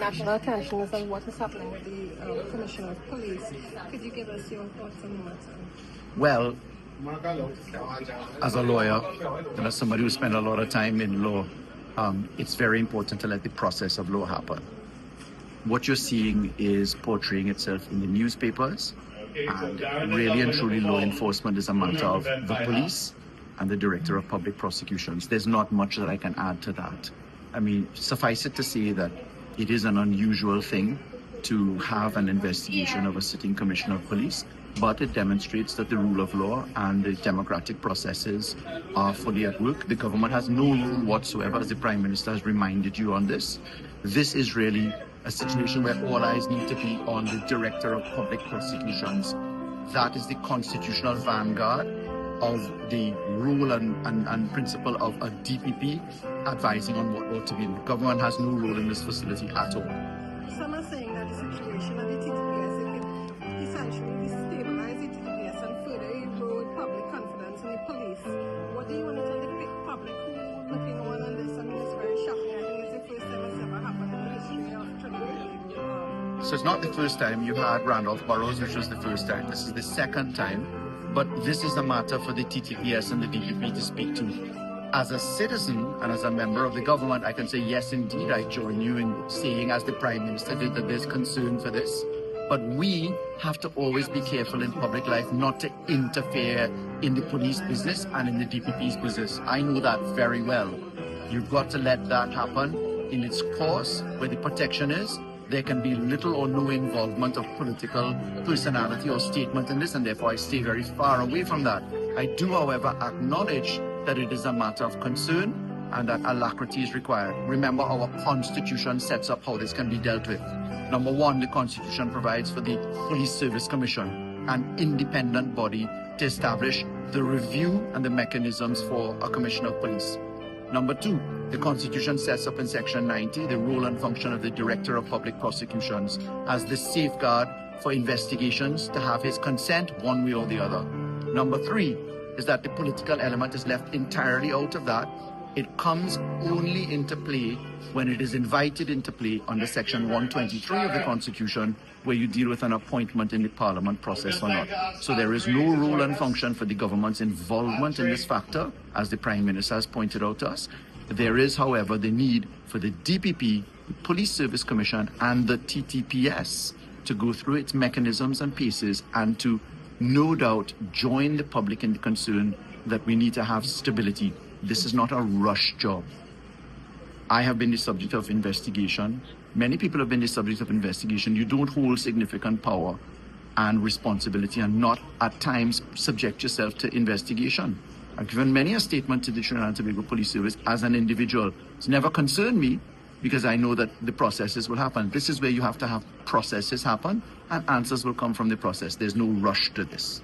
national attention is on what is happening with the Commissioner of Police. Could you give us your thoughts on the matter? Well, as a lawyer and as somebody who spent a lot of time in law, it's very important to let the process of law happen. What you're seeing is portraying itself in the newspapers, and really and truly law enforcement is a matter of the police and the Director of Public Prosecutions. There's not much that I can add to that. I mean, suffice it to say that it is an unusual thing to have an investigation of a sitting Commissioner of Police, but it demonstrates that the rule of law and the democratic processes are fully at work. The government has no rule whatsoever, as the Prime Minister has reminded you on this. This is really a situation where all eyes need to be on the Director of Public Prosecutions. That is the constitutional vanguard of the rule and principle of a DPP advising on what ought to be. The government has no role in this facility at all. Some are saying that the situation of the TTPS could essentially destabilize the TTPS and further erode public confidence in the police. What do you want to tell the public who are looking on this? I mean, it's very shocking. I think it's the first time it's ever happened in the history of Trinidad. So it's not the first time. You had Randolph Burrows, which was the first time. This is the second time. But this is a matter for the TTPS and the DPP to speak to. As a citizen and as a member of the government, I can say, yes, indeed, I join you in saying, as the Prime Minister did, that there's concern for this. But we have to always be careful in public life not to interfere in the police business and in the DPP's business. I know that very well. You've got to let that happen in its course, where the protection is. There can be little or no involvement of political personality or statement in this, and therefore I stay very far away from that. I do, however, acknowledge that it is a matter of concern and that alacrity is required. Remember, our Constitution sets up how this can be dealt with. Number one, the Constitution provides for the Police Service Commission, an independent body to establish the review and the mechanisms for a Commissioner of Police. Number two, the Constitution sets up in Section 90 the role and function of the Director of Public Prosecutions as the safeguard for investigations to have his consent one way or the other. Number three is that the political element is left entirely out of that. It comes only into play when it is invited into play under Section 123 of the Constitution, where you deal with an appointment in the Parliament process or not. So there is no role and function for the government's involvement in this factor, as the Prime Minister has pointed out to us. There is, however, the need for the DPP, the Police Service Commission, and the TTPS to go through its mechanisms and paces and to, no doubt, join the public in the concern that we need to have stability. This is not a rush job. I have been the subject of investigation. Many people have been the subject of investigation. You don't hold significant power and responsibility and not at times subject yourself to investigation. I've given many a statement to the Trinidad and Tobago Police Service as an individual. It's never concerned me because I know that the processes will happen. This is where you have to have processes happen and answers will come from the process. There's no rush to this.